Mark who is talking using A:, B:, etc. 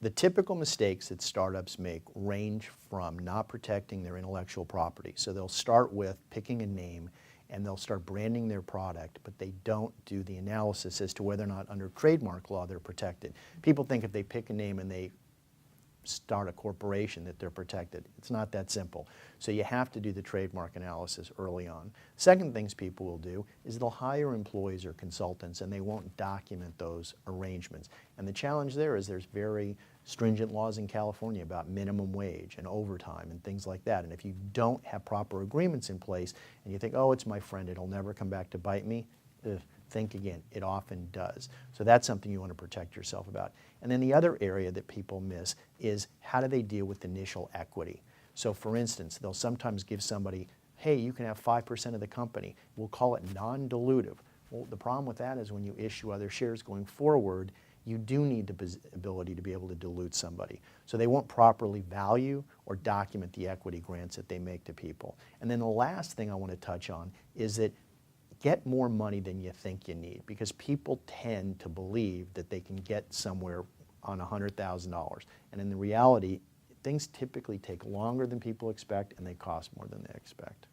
A: The typical mistakes that startups make range from not protecting their intellectual property. So they'll start with picking a name and they'll start branding their product, but they don't do the analysis as to whether or not under trademark law they're protected. People think if they pick a name and they start a corporation that they're protected. It's not that simple. So you have to do the trademark analysis early on. Second things people will do is they'll hire employees or consultants and they won't document those arrangements. And the challenge there is there's very stringent laws in California about minimum wage and overtime and things like that. And if you don't have proper agreements in place and you think, oh, it's my friend, it'll never come back to bite me, think again, it often does. So that's something you want to protect yourself about. And then the other area that people miss is how do they deal with initial equity? So for instance, they'll sometimes give somebody, hey, you can have 5% of the company. We'll call it non-dilutive. Well, the problem with that is when you issue other shares going forward, you do need the ability to be able to dilute somebody. So they won't properly value or document the equity grants that they make to people. And then the last thing I want to touch on is that get more money than you think you need, because people tend to believe that they can get somewhere on $100,000. And in the reality, things typically take longer than people expect and they cost more than they expect.